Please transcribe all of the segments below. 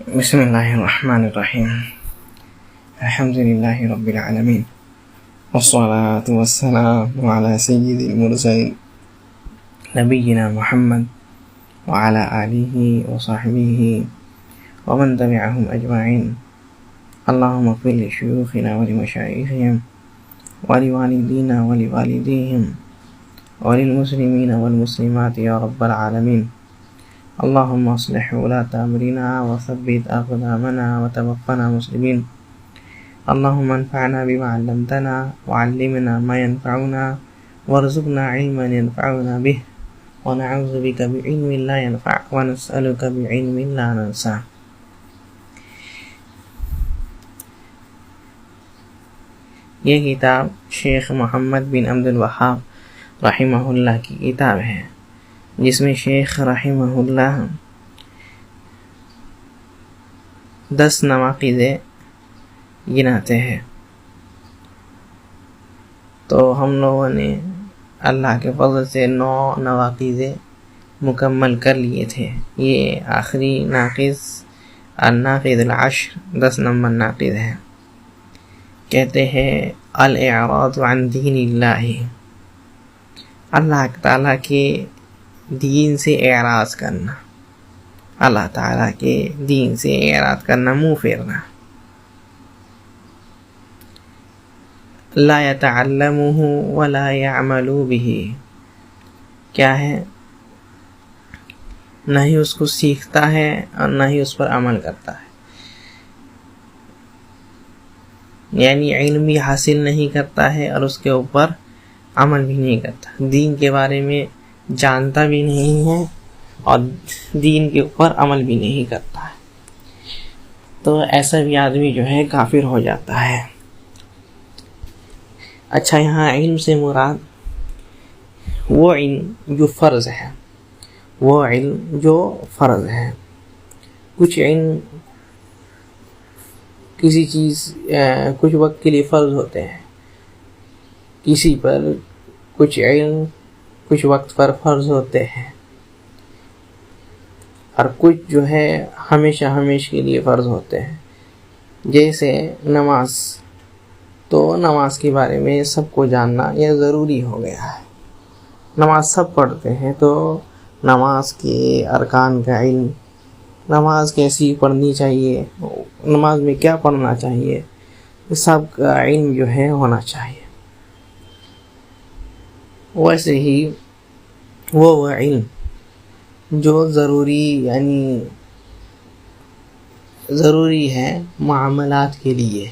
بسم اللہ الرحمن الرحیم الحمد للہ رب العالمین والصلاة والسلام علی سید المرسلین نبینا محمد وعلی آلہ وصحبہ ومن تبعہم اجمعین اللہم اغفر لشیوخنا ولمشائخہم ولوالدینا ولوالدیہم وللمسلمین والمسلمات یا رب العالمین اللهم اصلح ولاة أمرنا وثبت أقدامنا وتوفنا مسلمين اللهم انفعنا بما علمتنا وعلمنا ما ينفعنا وارزقنا علما ينفعنا به ونعوذ بك بعلم لا ينفع ونسألك بعلم لا ننسى. یہ کتاب شیخ محمد بن عبد الوہاب رحمہ اللہ کی کتاب ہے، جس میں شیخ رحمہ اللہ 10 نواقض گناتے ہیں. تو ہم لوگوں نے اللہ کے فضل سے 9 نواقض مکمل کر لیے تھے. یہ آخری ناقض الناقض العشر 10 نمبر ناقض ہے. کہتے ہیں الاعراض عن دین اللہ، اللہ تعالیٰ کے دین سے اعراض کرنا، اللہ تعالیٰ کے دین سے اعراض کرنا، منہ پھیرنا. لا يتعلمه ولا يعمل به، کیا ہے؟ نہ ہی اس کو سیکھتا ہے اور نہ ہی اس پر عمل کرتا ہے. یعنی علم بھی حاصل نہیں کرتا ہے اور اس کے اوپر عمل بھی نہیں کرتا، دین کے بارے میں جانتا بھی نہیں ہے اور دین کے اوپر عمل بھی نہیں کرتا ہے. تو ایسا بھی آدمی جو ہے کافر ہو جاتا ہے. اچھا، یہاں علم سے مراد وہ علم جو فرض ہے، وہ علم جو فرض ہے. کچھ علم کسی چیز کچھ وقت کے لیے فرض ہوتے ہیں، کسی پر کچھ علم کچھ وقت پر فرض ہوتے ہیں، اور کچھ جو ہے ہمیشہ کے لیے فرض ہوتے ہیں. جیسے نماز، تو نماز کے بارے میں سب کو جاننا یہ ضروری ہو گیا ہے. نماز سب پڑھتے ہیں، تو نماز کے ارکان کا علم، نماز کیسی پڑھنی چاہیے، نماز میں کیا پڑھنا چاہیے، سب کا علم جو ہے ہونا چاہیے. ویسے ہی وہ علم جو ضروری ہے معاملات کے لیے،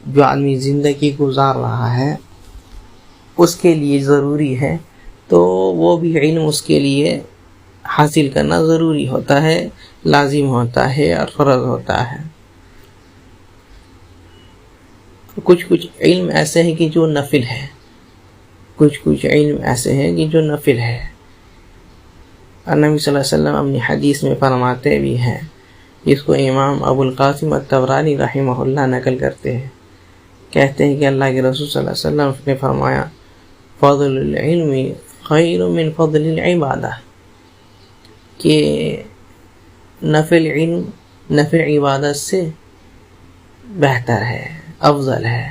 جو آدمی زندگی گزار رہا ہے اس کے لیے ضروری ہے، تو وہ بھی علم اس کے لیے حاصل کرنا ضروری ہوتا ہے، لازم ہوتا ہے اور فرض ہوتا ہے. کچھ علم ایسے ہیں کہ جو نفل ہے، کچھ علم ایسے ہیں کہ جو نفل ہے. نبی صلی اللہ علیہ وسلم اپنی حدیث میں فرماتے بھی ہیں، جس کو امام ابو القاسم الطبرانی رحمہ اللہ نقل کرتے ہیں. کہتے ہیں کہ اللہ کے رسول صلی اللہ علیہ وسلم نے فرمایا فضل العلم خیر من فضل العبادہ، کہ نفل علم نفل عبادت سے بہتر ہے، افضل ہے.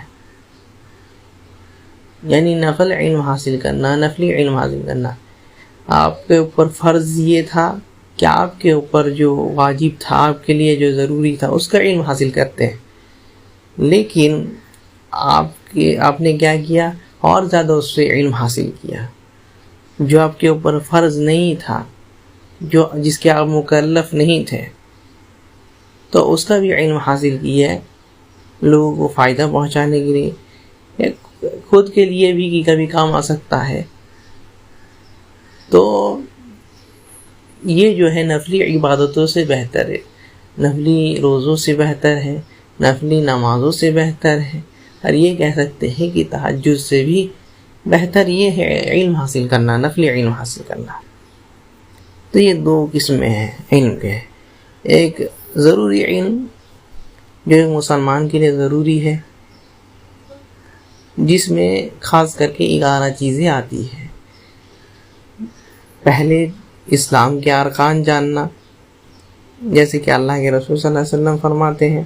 یعنی نفل علم حاصل کرنا، نفلی علم حاصل کرنا، آپ کے اوپر فرض یہ تھا کہ آپ کے اوپر جو واجب تھا، آپ کے لیے جو ضروری تھا، اس کا علم حاصل کرتے ہیں. لیکن آپ نے کیا کیا؟ اور زیادہ اس سے علم حاصل کیا. جو آپ کے اوپر فرض نہیں تھا، جس کے آپ مکلف نہیں تھے، تو اس کا بھی علم حاصل کیا ہے، لوگوں کو فائدہ پہنچانے کے لیے، خود کے لیے بھی کبھی کام آ سکتا ہے. تو یہ جو ہے نفلی عبادتوں سے بہتر ہے، نفلی روزوں سے بہتر ہے، نفلی نمازوں سے بہتر ہے، اور یہ کہہ سکتے ہیں کہ تہجد سے بھی بہتر یہ ہے علم حاصل کرنا، نفلی علم حاصل کرنا. تو یہ 2 قسمیں ہیں علم کے. ایک ضروری علم جو ایک مسلمان کے لیے ضروری ہے، جس میں خاص کر کے 11 چیزیں آتی ہیں. پہلے اسلام کے ارکان جاننا، جیسے کہ اللہ کے رسول صلی اللہ علیہ وسلم فرماتے ہیں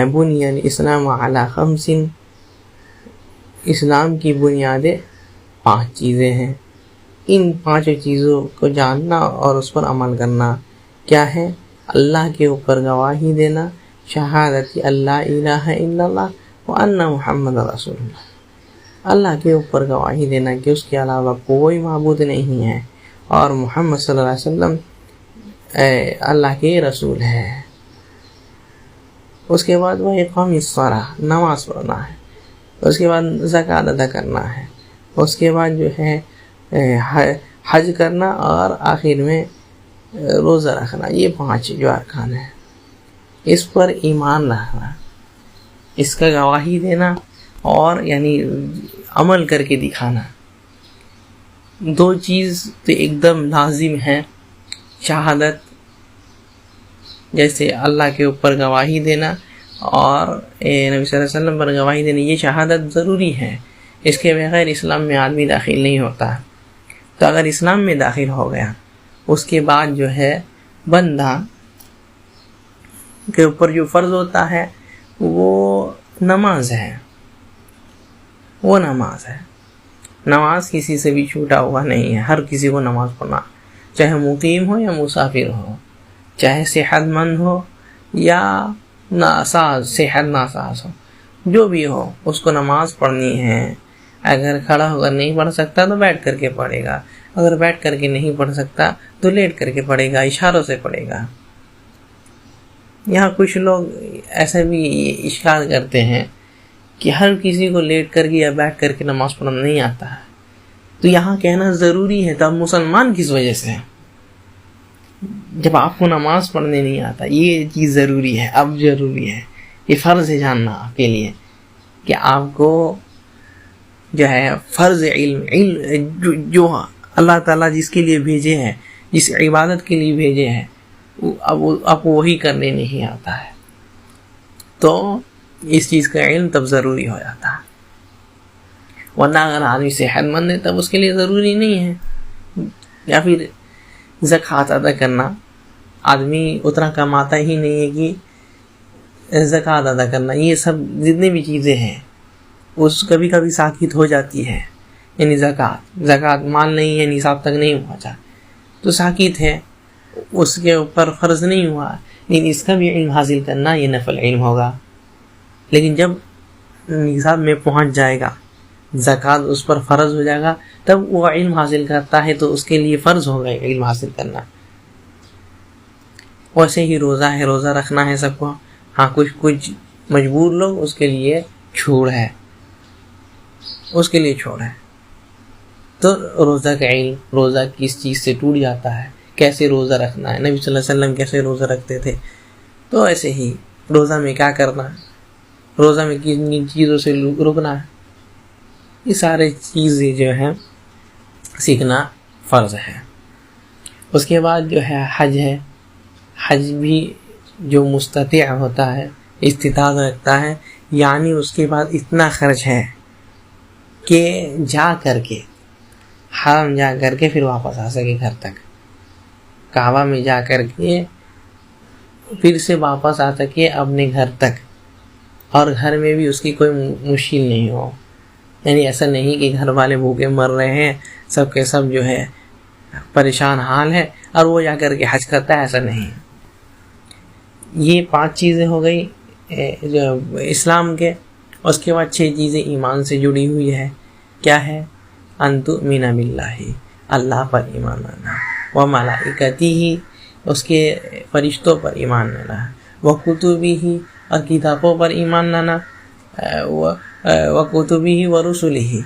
بنی الاسلام علی خمس، اسلام کی بنیادیں 5 چیزیں ہیں. ان 5 چیزوں کو جاننا اور اس پر عمل کرنا. کیا ہے؟ اللہ کے اوپر گواہی دینا، شہادت اللہ الہ الا اللہ وان محمد رسول اللہ. اللہ کے اوپر گواہی دینا کہ اس کے علاوہ کوئی معبود نہیں ہے اور محمد صلی اللہ علیہ وسلم اللہ کے رسول ہے. اس کے بعد وہ اقام الصلاۃ، نماز پڑھنا ہے. اس کے بعد زکوٰۃ ادا کرنا ہے. اس کے بعد جو ہے حج کرنا اور آخر میں روزہ رکھنا. یہ 5 جو ارکان ہیں، اس پر ایمان رکھنا، اس کا گواہی دینا اور یعنی عمل کر کے دکھانا. 2 چیز تو ایک دم لازم ہے. شہادت، جیسے اللہ کے اوپر گواہی دینا اور نبی صلی اللہ علیہ وسلم پر گواہی دینا، یہ شہادت ضروری ہے. اس کے بغیر اسلام میں آدمی داخل نہیں ہوتا. تو اگر اسلام میں داخل ہو گیا، اس کے بعد جو ہے بندہ کے اوپر جو فرض ہوتا ہے وہ نماز ہے. وہ نماز ہے. نماز کسی سے بھی چھوٹا ہوا نہیں ہے. ہر کسی کو نماز پڑھنا، چاہے مقیم ہو یا مسافر ہو، چاہے صحت مند ہو یا ناساز، صحت ناساز ہو، جو بھی ہو اس کو نماز پڑھنی ہے. اگر کھڑا ہو کر نہیں پڑھ سکتا تو بیٹھ کر کے پڑھے گا. اگر بیٹھ کر کے نہیں پڑھ سکتا تو لیٹ کر کے پڑھے گا، اشاروں سے پڑھے گا. یہاں کچھ لوگ ایسا بھی اشکال کرتے ہیں کہ ہر کسی کو لیٹ کر کے یا بیٹھ کر کے نماز پڑھنا نہیں آتا ہے. تو یہاں کہنا ضروری ہے، تب مسلمان کس وجہ سے ہیں؟ جب آپ کو نماز پڑھنے نہیں آتا، یہ چیز ضروری ہے. اب ضروری ہے، یہ فرض ہے جاننا آپ کے لیے کہ آپ کو جو ہے فرض علم جو اللہ تعالیٰ جس کے لیے بھیجے ہیں، جس عبادت کے لیے بھیجے ہیں، اب آپ کو وہی کرنے نہیں آتا ہے. تو اس چیز کا علم تب ضروری ہو جاتا ہے. ورنہ اگر آدمی صحت مند ہے تب اس کے لیے ضروری نہیں ہے. یا پھر زکوٰۃ ادا کرنا، آدمی اتنا کماتا ہی نہیں ہے کہ زکوٰۃ ادا کرنا، یہ سب جتنی بھی چیزیں ہیں اس کبھی کبھی ساکت ہو جاتی ہے. یعنی زکوٰۃ مال نہیں ہے، نصاب تک نہیں پہنچا تو ساکت ہے، اس کے اوپر فرض نہیں ہوا. لیکن اس کا بھی علم حاصل کرنا یہ نفل علم ہوگا. لیکن جب نصاب میں پہنچ جائے گا، زکوٰۃ اس پر فرض ہو جائے گا، تب وہ علم حاصل کرتا ہے تو اس کے لیے فرض ہوگا علم حاصل کرنا. ویسے ہی روزہ ہے، روزہ رکھنا ہے سب کو. ہاں کچھ مجبور لوگ اس کے لیے چھوڑ ہے، اس کے لیے چھوڑ ہے. تو روزہ کا علم، روزہ کس چیز سے ٹوٹ جاتا ہے، کیسے روزہ رکھنا ہے، نبی صلی اللہ علیہ وسلم کیسے روزہ رکھتے تھے، تو ایسے ہی روزہ میں کیا کرنا ہے، روزہ میں کن چیزوں سے رکنا ہے، یہ سارے چیزیں جو ہیں سیکھنا فرض ہے. اس کے بعد جو ہے حج ہے. حج بھی جو مستطیع ہوتا ہے، استطاعت رکھتا ہے، یعنی اس کے بعد اتنا خرچ ہے کہ جا کر کے حرم جا کر کے پھر واپس آ سکے گھر تک، کعبہ میں جا کر کے پھر سے واپس آ سکے اپنے گھر تک، اور گھر میں بھی اس کی کوئی مشکل نہیں ہو. یعنی ایسا نہیں کہ گھر والے بھوکے مر رہے ہیں، سب کے سب جو ہے پریشان حال ہے اور وہ جا کر کے حج کرتا ہے، ایسا نہیں. یہ 5 چیزیں ہو گئی جو اسلام کے. اس کے بعد 6 چیزیں ایمان سے جڑی ہوئی ہے. کیا ہے؟ ان تؤمن باللہ، اللہ پر ایمان لانا، وملائکتہ، اس کے فرشتوں پر ایمان لانا، وکتبہ، اور کتابوں پر ایمان لانا، وکتبہ ورسلہ،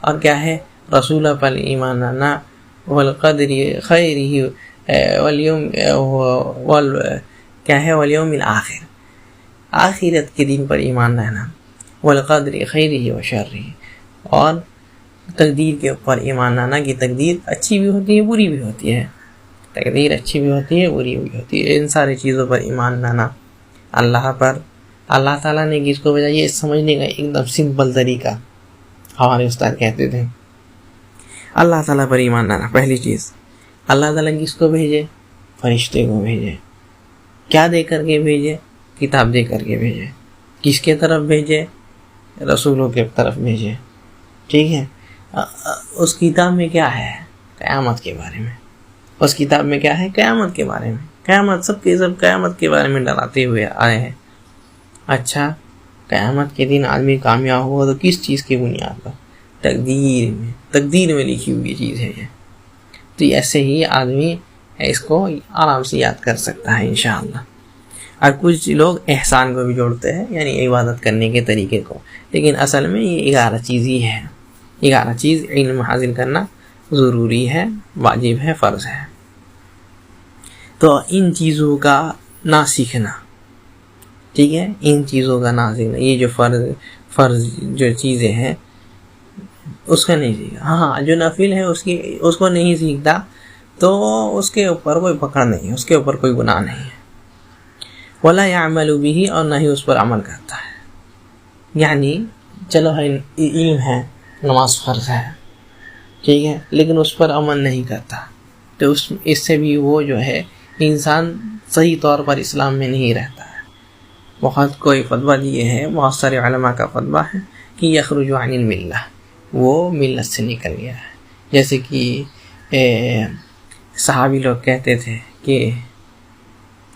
اور کیا ہے رسول پر ایمان لانا، والقدر خیرہ والیوم الآخر، آخرت کے دن پر ایمان لانا، والقدر خیرہ وشرہ، اور تقدیر کے اوپر ایمان لانا کہ تقدیر اچھی بھی ہوتی ہے بری بھی ہوتی ہے، تقدیر اچھی بھی ہوتی ہے بری بھی ہوتی ہے. ان ساری چیزوں پر ایمان لانا. اللہ پر، اللہ تعالیٰ نے کس کو بھیجا، یہ سمجھنے کا ایک دم سمپل طریقہ ہمارے استاد کہتے تھے. اللہ تعالیٰ پر ایمان لانا پہلی چیز. اللہ تعالیٰ کس کو بھیجے؟ فرشتے کو بھیجے. کیا دے کر کے بھیجے؟ کتاب دے کر کے بھیجے. کس کے طرف بھیجے؟ رسولوں کے طرف بھیجے. ٹھیک ہے. اس کتاب میں کیا ہے؟ قیامت کے بارے میں. اس کتاب میں کیا ہے؟ قیامت کے بارے میں. قیامت سب کے سب قیامت کے بارے میں ڈراتے ہوئے آئے ہیں. اچھا، قیامت کے دن آدمی کامیاب ہوا تو کس چیز کی بنیاد پر؟ تقدیر میں لکھی ہوئی چیز ہے یہ. تو ایسے ہی آدمی اس کو آرام سے یاد کر سکتا ہے انشاءاللہ. اور کچھ لوگ احسان کو بھی جوڑتے ہیں، یعنی عبادت کرنے کے طریقے کو، لیکن اصل میں یہ 11 چیز ہی ہے. 11 چیز علم حاصل کرنا ضروری ہے، واجب ہے، فرض ہے. تو ان چیزوں کا نہ سیکھنا، ٹھیک ہے، ان چیزوں کا نہ سیکھنا، یہ جو فرض جو چیزیں ہیں اس کا نہیں سیکھا. ہاں، جو نفل ہے اس کو نہیں سیکھتا تو اس کے اوپر کوئی پکڑ نہیں ہے، اس کے اوپر کوئی گناہ نہیں ہے. ولا يعمل به، اور نہ ہی اس پر عمل کرتا ہے. یعنی چلو علم ہے، نماز فرض ہے، ٹھیک ہے، لیکن اس پر عمل نہیں کرتا تو اس سے بھی وہ جو ہے انسان صحیح طور پر اسلام میں نہیں رہتا ہے. بہت کوئی فتویٰ دیے ہے، بہت سارے علماء کا فتویٰ ہے کہ یخرج عن الملہ، وہ ملت سے نکل گیا ہے. جیسے کہ صحابی لوگ کہتے تھے کہ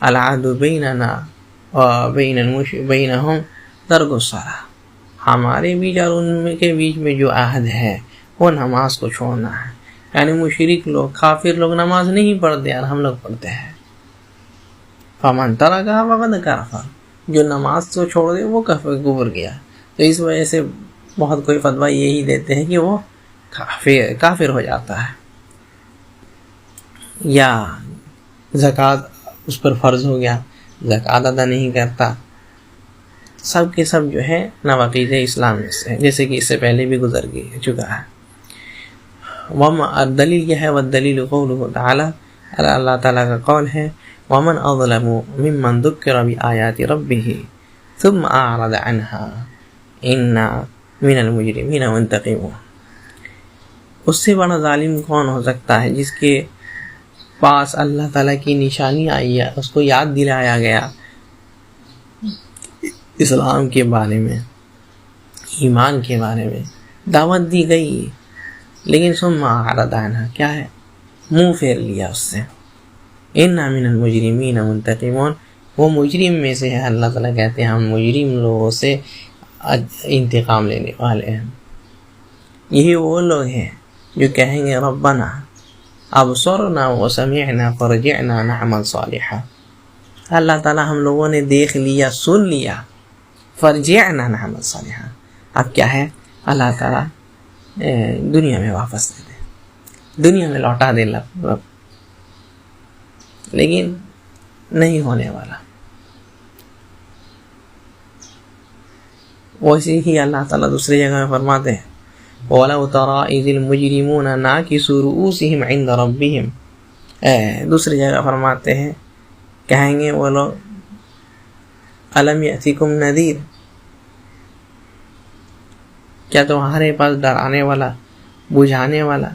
العہد بیننا بینہم ترک الصلاۃ، ہمارے بیچ اور ان کے بیچ میں جو عہد ہے وہ نماز کو چھوڑنا ہے. یعنی مشرک لوگ، کافر لوگ نماز نہیں پڑھتے اور ہم لوگ پڑھتے ہیں. فمن ترکھا فقد کفر، جو نماز کو چھوڑ دے وہ کفر کیا. تو اس وجہ سے بہت کوئی فتویٰ یہی دیتے ہیں کہ وہ کافر ہو جاتا ہے. یا زکوٰۃ اس پر فرض ہو گیا، زکوٰۃ ادا نہیں کرتا. سب کے سب جو ہے نواقض اسلام میں سے، جیسے کہ اس سے پہلے بھی گزر چکا ہے. دلیل کیا ہے؟ والدلیل قولہ تعالی، اللہ تعالیٰ کا قول ہے ومن اظلم ممن ذکر بآیات ربہ ثم اعرض عنها انا من المجرمین منتقمون. اس سے بڑا ظالم کون ہو سکتا ہے جس کے پاس اللہ تعالیٰ کی نشانی آئی ہے، اس کو یاد دلایا گیا اسلام کے بارے میں، ایمان کے بارے میں دعوت دی گئی، لیکن ثم اعرض عنها، کیا ہے؟ منہ پھیر لیا اس سے. انا من المجرمین منتقمون، وہ مجرم میں سے ہے. اللہ تعالیٰ کہتے ہیں ہم مجرم لوگوں سے انتقام لینے والے ہیں. یہی وہ لوگ ہیں جو کہیں گے ربنا ابصرنا وسمعنا فرجعنا نعمل صالحا. اللہ تعالیٰ ہم لوگوں نے دیکھ لیا، سن لیا، فرجعنا نعمل صالحا. اب کیا ہے؟ اللہ تعالیٰ دنیا میں واپس دے دے، دنیا میں لوٹا دے رب، لیکن نہیں ہونے والا. ویسے ہی اللہ تعالیٰ دوسری جگہ میں فرماتے ہیں وَلَوْ تَرَىٰ إِذِ الْمُجْرِمُونَ نَاكِسُو رُءُوسِهِمْ عِنْدَ رَبِّهِمْ. دوسری جگہ فرماتے ہیں، کہیں گے وہ لوگ أَلَمْ يَأْتِكُمْ نَذِيرٌ، کیا تمہارے پاس ڈرانے والا، بجھانے والا،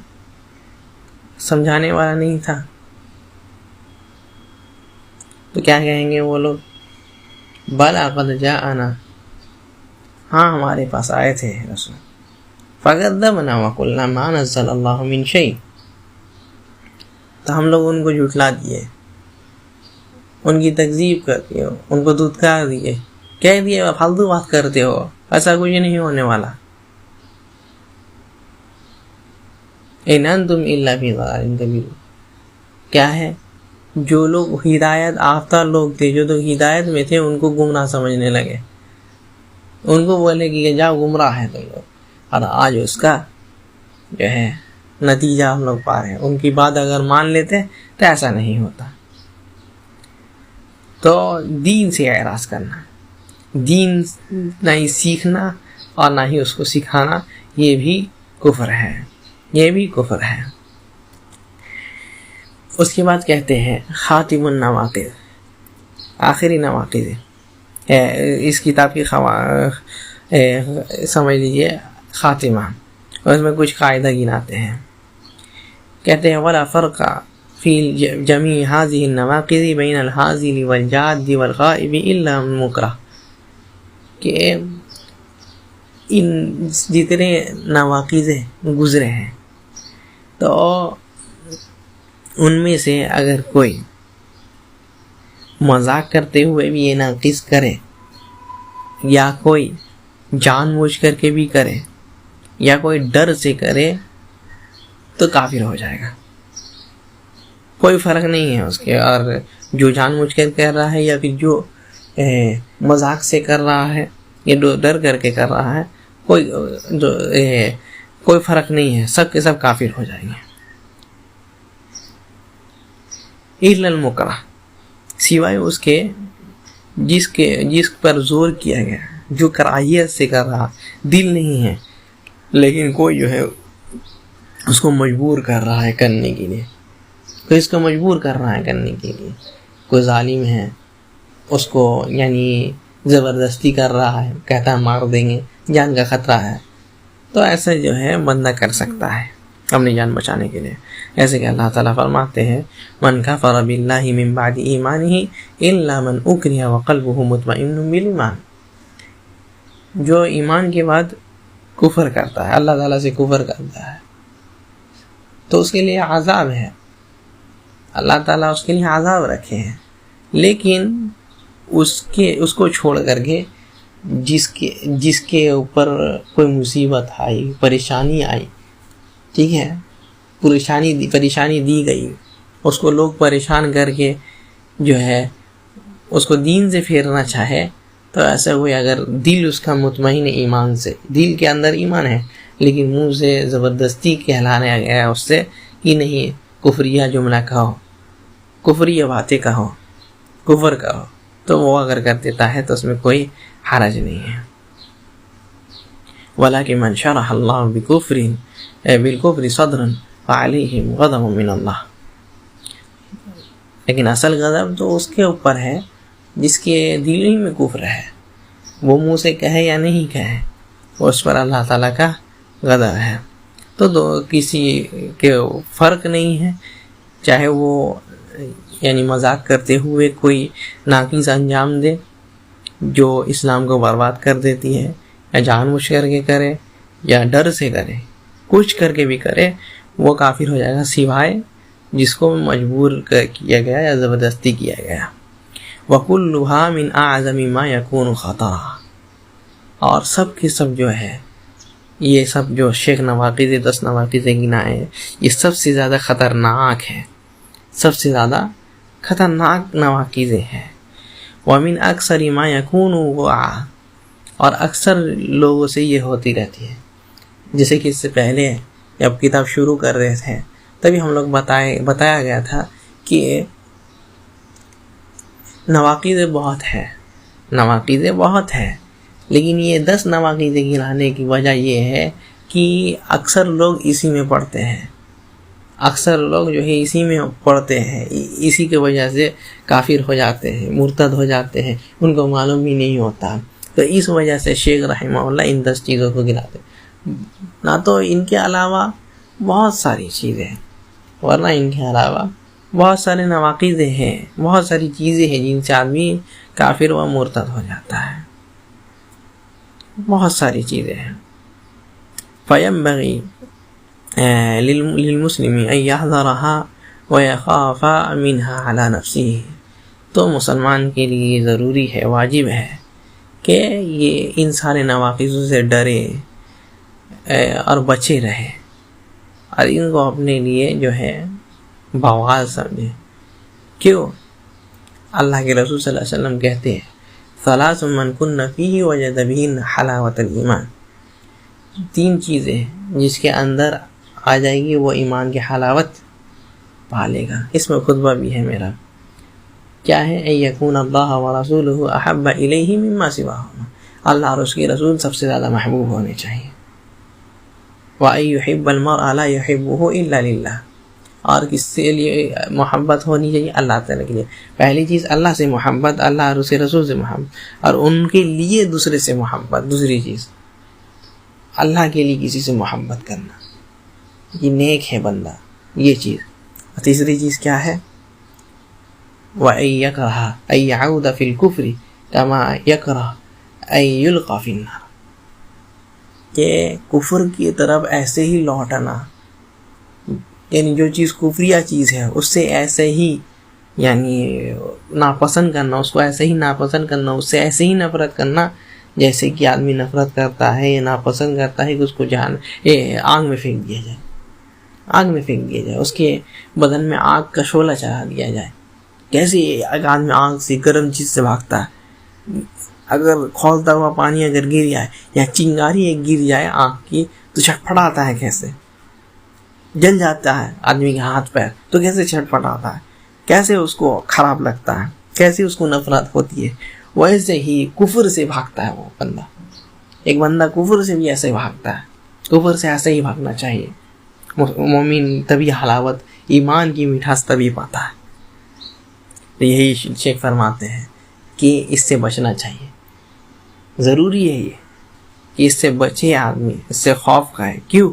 سمجھانے والا نہیں تھا؟ تو کیا کہیں گے وہ لوگ؟ بَلَىٰ قَدْ جَاءَنَا، ہاں ہمارے پاس آئے تھے رسول. فَكَذَّبْنَا وَقُلْنَا مَا نَزَّلَ اللَّهُ مِن شَيْءٍ، تو ہم لوگ ان کو جھٹلا دیے، ان کی تکذیب کر دیے، ان کو دھتکار دیے، کہہ دیے فالتو بات کرتے ہو، ایسا کچھ نہیں ہونے والا. إِنْ أَنْتُمْ إِلَّا فِي ضَلَالٍ كَبِيرٍ. کیا ہے؟ جو لوگ ہدایت یافتہ لوگ تھے، جو لوگ ہدایت میں تھے، ان کو گمراہ سمجھنے لگے، ان کو بولے کہ جاؤ گمراہ ہے تم لوگ. اور آج اس کا جو ہے نتیجہ ہم لوگ پا رہے ہیں. ان کی بات اگر مان لیتے تو ایسا نہیں ہوتا. تو دین سے اعراض کرنا، دین نہ ہی سیکھنا اور نہ ہی اس کو سکھانا، یہ بھی کفر ہے، یہ بھی کفر ہے. اس کے بعد کہتے ہیں خاتم النواقض، آخری نواقض اس کتاب کی سمجھ لیجئے خاتمہ. اور اس میں کچھ قاعدہ گناتے ہیں. کہتے ہیں ولا فرق فی جمیع هذه النواقض بین الحاضر والجاد والغائب الا المکرہ، کہ ان جتنے نواقض گزرے ہیں تو ان میں سے اگر کوئی مذاق کرتے ہوئے بھی یہ ناقص کرے، یا کوئی جان بوجھ کر کے بھی کرے، یا کوئی ڈر سے کرے، تو کافر ہو جائے گا. کوئی فرق نہیں ہے اس کے، اور جو جان بوجھ کر کر رہا ہے یا پھر جو مذاق سے کر رہا ہے یا ڈر کر کے کر رہا ہے، کوئی فرق نہیں ہے، سب کے سب کافر ہو جائیں گے. الا المکرہ، سوائے اس کے جس پر زور کیا گیا، جو کراہیت سے کر رہا، دل نہیں ہے لیکن کوئی جو ہے اس کو مجبور کر رہا ہے کرنے کے لیے، کوئی اس کو مجبور کر رہا ہے کرنے کے لیے، کوئی ظالم ہے اس کو یعنی زبردستی کر رہا ہے، کہتا ہے مار دیں گے، جان کا خطرہ ہے، تو ایسے جو ہے بندہ کر سکتا ہے اپنی جان بچانے کے لیے. ایسے کہ اللہ تعالیٰ فرماتے ہیں من کفر باللہ من بعد ایمانہ الا من اکرہ وقلبہ مطمئن بالایمان، جو ایمان کے بعد کفر کرتا ہے، اللہ تعالیٰ سے کفر کرتا ہے، تو اس کے لیے عذاب ہے، اللہ تعالیٰ اس کے لیے عذاب رکھے ہیں. لیکن اس کو چھوڑ کر کے جس کے اوپر کوئی مصیبت آئی، پریشانی آئی، ٹھیک ہے، پریشانی دی گئی، اس کو لوگ پریشان کر کے جو ہے اس کو دین سے پھیرنا چاہے، تو ایسا ہوئے اگر دل اس کا مطمئن ایمان سے، دل کے اندر ایمان ہے لیکن منہ سے زبردستی کہلانے گیا اس سے کہ نہیں کفریہ جملہ کہو، کفریہ باتیں کہو، کفر کہو، تو وہ اگر کر دیتا ہے تو اس میں کوئی حرج نہیں ہے. وَلَكِنْ مَنْ شَرَحَ اللَّهُ بِالْكُفْرِ صَدْرًا فَعَلَيْهِمْ غَضَبٌ مِّنَ اللَّهِ، لیکن اصل غضب تو اس کے اوپر ہے جس کے دل ہی میں کفر ہے، وہ منہ سے کہے یا نہیں کہے، اس پر اللہ تعالیٰ کا غضب ہے. تو کسی کے فرق نہیں ہے، چاہے وہ یعنی مذاق کرتے ہوئے کوئی ناقص انجام دے جو اسلام کو برباد کر دیتی ہے، یا جان بوجھ کر کے کرے یا ڈر سے کرے، کچھ کر کے بھی کرے، وہ کافر ہو جائے گا، سوائے جس کو مجبور کیا گیا یا زبردستی کیا گیا. وَكُلُّهَا مِنْ أَعْظَمِ مَا يَكُونُ خَطَرًا، اور سب کے سب جو ہے یہ سب جو شیخ نواقض 10 نواقض گنائے یہ سب سے زیادہ خطرناک ہے، سب سے زیادہ خطرناک نواقض ہیں. وَمِنْ أَكْثَرِ مَا يَكُونُ وَعَا، اور اکثر لوگوں سے یہ ہوتی رہتی ہے. جیسے کہ اس سے پہلے جب کتاب شروع کر رہے تھے تبھی ہم لوگ بتایا گیا تھا کہ نواقض بہت ہے، لیکن یہ 10 نواقض گرانے کی وجہ یہ ہے کہ اکثر لوگ اسی میں پڑھتے ہیں، اکثر لوگ جو ہے اسی میں پڑھتے ہیں، اسی کی وجہ سے کافر ہو جاتے ہیں، مرتد ہو جاتے ہیں، ان کو معلوم بھی نہیں ہوتا. تو اس وجہ سے شیخ رحمہ اللہ ان 10 چیزوں کو گراتے، نہ تو ان کے علاوہ بہت ساری چیزیں ہیں، ورنہ ان کے علاوہ بہت سارے نواقض ہیں، بہت ساری چیزیں ہیں جن سے آدمی کافر و مرتد ہو جاتا ہے، بہت ساری چیزیں ہیں. فَيَنبَغِي لِلْمُسْلِمِ أَن يَحْذَرَهَا وَيَخَافَ مِنْهَا عَلَى نَفْسِهِ، تو مسلمان کے لیے ضروری ہے، واجب ہے کہ یہ ان سارے نواقض سے ڈرے اور بچے رہے، اور ان کو اپنے لیے جو ہے بواز سمجھے. کیوں؟ اللہ کے رسول صلی اللہ علیہ وسلم کہتے ہیں ثلاث من کن فیہ وجد بہن حلاوت الایمان، 3 چیزیں جس کے اندر آ جائے گی وہ ایمان کی حلاوت پالے گا. اس میں خطبہ بھی ہے میرا، کیا ہے؟ ان یکون اللہ ورسولہ احب الیہ مما سواہما، اللہ اور اس کے رسول سب سے زیادہ محبوب ہونے چاہیے. وَأَن يُحِبَّ الْمَرْءَ لَا يُحِبُّهُ إِلَّا لِلَّهِ، اور کس سے لیے محبت ہونی چاہیے؟ اللہ تعالیٰ کے لیے. پہلی چیز اللہ سے محبت، اللہ اور اس کے رسول سے محبت، اور ان کے لیے دوسرے سے محبت. دوسری چیز اللہ کے لیے کسی سے محبت کرنا، یہ نیک ہے بندہ، یہ چیز. اور تیسری چیز کیا ہے؟ وَأَن يَكْرَهَ أَن يَعُودَ فِي الْكُفْرِ كَمَا يَكْرَهُ أَن يُلْقَى فِي النَّارِ، کہ کفر کی طرف ایسے ہی لوٹنا، یعنی جو چیز کفریہ چیز ہے اس سے ایسے ہی یعنی ناپسند کرنا، اس کو ایسے ہی ناپسند کرنا، اس سے ایسے ہی نفرت کرنا جیسے کہ آدمی نفرت کرتا ہے یا ناپسند کرتا ہے کہ اس کو آگ میں پھینک دیا جائے، آگ میں پھینک دیا جائے، اس کے بدن میں آگ کا شعلہ چلا دیا جائے۔ کیسے آدمی آگ سے، گرم چیز سے بھاگتا ہے، اگر کھولتا ہوا پانی اگر گر جائے یا چنگاری ایک گر جائے آگ کی تو چھٹپٹاتا ہے، کیسے جل جاتا ہے آدمی کے ہاتھ پیر، تو کیسے چھٹپٹاتا ہے، کیسے اس کو خراب لگتا ہے، کیسے اس کو نفرت ہوتی ہے، ویسے ہی کفر سے بھاگتا ہے وہ بندہ۔ ایک بندہ کفر سے بھی ایسے بھاگتا ہے، کفر سے ایسے ہی بھاگنا چاہیے۔ مومن تبھی حلاوت ایمان کی مٹھاس تبھی پاتا ہے۔ تو یہی شیخ فرماتے ہیں کہ اس سے بچنا چاہیے، ضروری ہے یہ کہ اس سے بچے آدمی، اس سے خوف کھائے۔ کیوں؟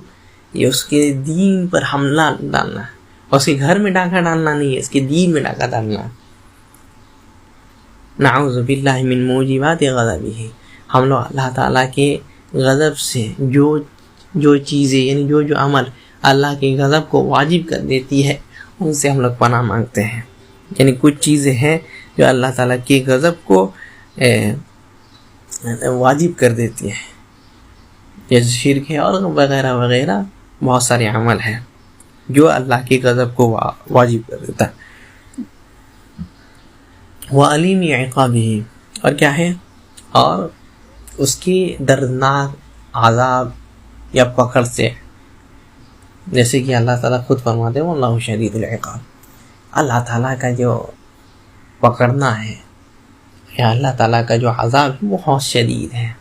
یہ اس کے دین پر حملہ ڈالنا ہے، اس کے گھر میں ڈاکہ ڈالنا نہیں ہے، اس کے دین میں ڈاکہ ڈالنا ہے۔ نعوذ باللہ من موجبات غضبہ، ہم لوگ اللہ تعالیٰ کے غضب سے جو چیزیں یعنی جو عمل اللہ کے غضب کو واجب کر دیتی ہے ان سے ہم لوگ پناہ مانگتے ہیں۔ یعنی کچھ چیزیں ہیں جو اللہ تعالیٰ کے غضب کو واجب کر دیتی ہیں، جیسے شرک ہے اور وغیرہ وغیرہ، بہت سارے عمل ہیں جو اللہ کے غضب کو واجب کر دیتا ہے۔ وَعَلِيمِ عِقَابِهِ، اور کیا ہے؟ اور اس کی دردناک عذاب یا پکڑ سے، جیسے کہ اللہ تعالیٰ خود فرماتے ہیں وَاللَّهُ شَدِيدُ الْعِقَابِ، اللہ تعالیٰ کا جو پکڑنا ہے یا اللہ تعالیٰ کا جو عذاب ہے وہ بہت شدید ہے،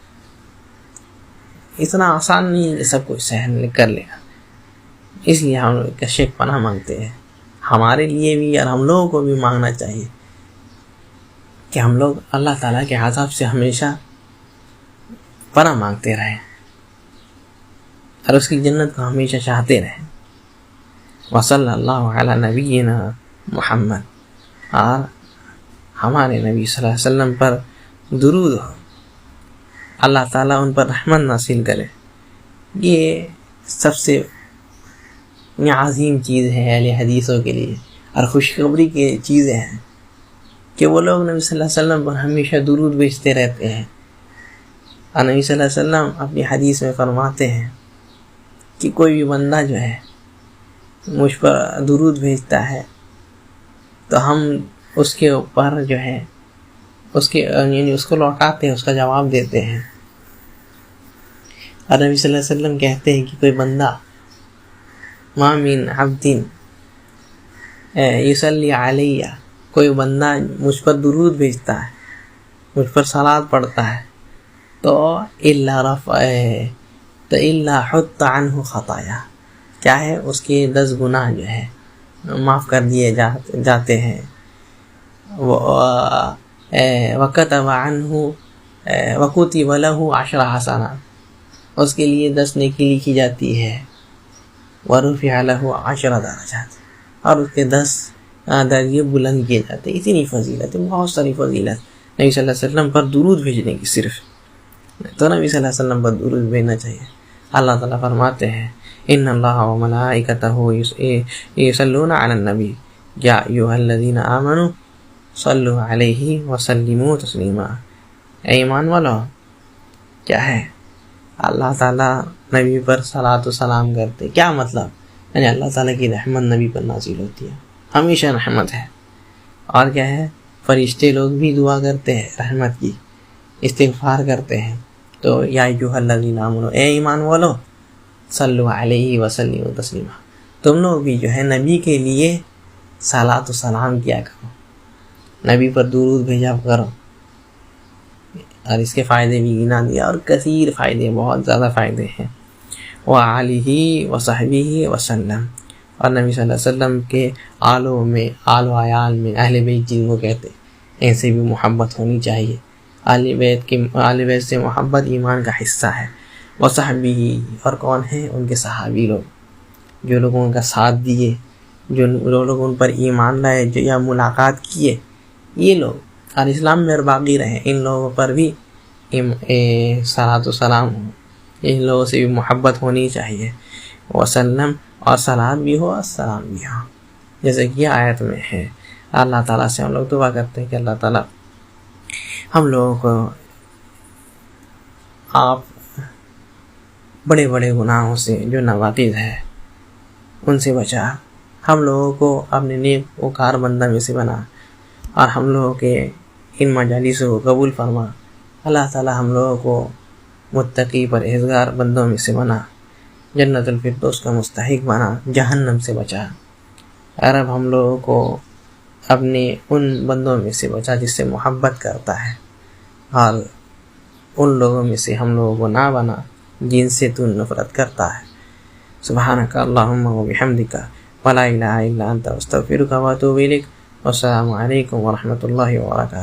اتنا آسان نہیں ہے کہ سب کچھ سہن کر لے گا۔ اس لیے ہم لوگ کشف پناہ مانگتے ہیں، ہمارے لیے بھی اور ہم لوگوں کو بھی مانگنا چاہیے کہ ہم لوگ اللہ تعالیٰ کے عذاب سے ہمیشہ پناہ مانگتے رہیں اور اس کی جنت کو ہمیشہ چاہتے رہیں۔ وصلی اللہ علی نبینا محمد، اور ہمارے نبی صلی اللہ علیہ وسلم پر درود ہو، اللہ تعالیٰ ان پر رحمت نازل کرے۔ یہ سب سے عظیم چیز ہے اہل حدیثوں کے لیے، اور خوشخبری کی چیزیں ہیں کہ وہ لوگ نبی صلی اللہ علیہ وسلم پر ہمیشہ درود بھیجتے رہتے ہیں۔ اور نبی صلی اللہ علیہ وسلم اپنی حدیث میں فرماتے ہیں کہ کوئی بھی بندہ جو ہے مجھ پر درود بھیجتا ہے تو ہم اس کے اوپر جو ہے یعنی اس کو لوٹاتے ہیں، اس کا جواب دیتے ہیں۔ اور نبی صلی اللہ علیہ وسلم کہتے ہیں کہ کوئی بندہ ما من عبد یصلی علیہ، کوئی بندہ مجھ پر درود بھیجتا ہے، مجھ پر صلوات پڑھتا ہے تو الا حط عنہ خطایا، کیا ہے؟ اس کے 10 گناہ جو ہے معاف کر دیے جاتے ہیں۔ وَكَتَبَ عَنْهُ وَكُتِبَ لَهُ 10 حسنات، اس کے لیے 10 نیکی لکھی جاتی ہے۔ وَرُفِعَ لَهُ 10 درجات، اور اس کے 10 درجے بلند کیے جاتے ہیں۔ اتنی فضیلت ہے، بہت ساری فضیلت نبی صلی اللہ علیہ وسلم پر درود بھیجنے کی، صرف تو نبی صلی اللہ علیہ وسلم پر درود بھیجنا چاہیے۔ اللہ تعالیٰ فرماتے ہیں ان اللہ وملائکتہ یصلون علی النبی یا ایھا الذین آمنوا صلوا علیہ وسلموا تسلیما، اے ایمان والو، کیا ہے؟ اللہ تعالیٰ نبی پر صلاۃ و سلام کرتے۔ کیا مطلب؟ یعنی اللہ تعالیٰ کی رحمت نبی پر نازل ہوتی ہے، ہمیشہ رحمت ہے۔ اور کیا ہے؟ فرشتے لوگ بھی دعا کرتے ہیں رحمت کی، استغفار کرتے ہیں۔ تو یا ایھا الذین آمنوا، اے ایمان والو، صلوا علیہ وسلموا تسلیما، تم لوگ بھی جو ہے نبی کے لیے صلاۃ و سلام کیا کرو، نبی پر درود بھیجا کرو۔ اور اس کے فائدے بھی گنا دیا، اور کثیر فائدے، بہت زیادہ فائدے ہیں۔ وآلہ وصحبہ وسلم، اور نبی صلی اللہ علیہ وسلم کے آل و عیال میں، اہل بیت جن کو کہتے ہیں، ان سے بھی محبت ہونی چاہیے۔ اہل بیت سے محبت ایمان کا حصہ ہے۔ وصحبہ، اور کون ہیں؟ ان کے صحابی لوگ، جو لوگوں کا ساتھ دیے، جو لوگ ان پر ایمان لائے یا ملاقات کیے یہ لوگ اور اسلام میں باقی رہے، ان لوگوں پر بھی صلاۃ و سلام ہو، ان لوگوں سے بھی محبت ہونی چاہیے، وسلم، اور صلاۃ بھی ہو اور سلام بھی ہو، جیسے کہ آیت میں ہے۔ اللہ تعالیٰ سے ہم لوگ دعا کرتے ہیں کہ اللہ تعالیٰ ہم لوگوں کو آپ بڑے بڑے گناہوں سے جو نواقض ہے ان سے بچا، ہم لوگوں کو اپنے نیک وکار بندہ میں سے بنا، اور ہم لوگوں کے ان مجالسوں کو قبول فرما۔ اللہ تعالیٰ ہم لوگوں کو متقی پرہیزگار بندوں میں سے بنا، جنت الفردوس کا مستحق بنا، جہنم سے بچا۔ اور اب ہم لوگوں کو اپنے ان بندوں میں سے بچا جس سے محبت کرتا ہے، اور ان لوگوں میں سے ہم لوگوں کو نہ بنا جن سے تو نفرت کرتا ہے۔ سبحانک اللہم و بحمدک ولا الہ الا انت استغفرک و اتوب الیک۔ والسلام علیکم ورحمۃ اللہ وبرکاتہ۔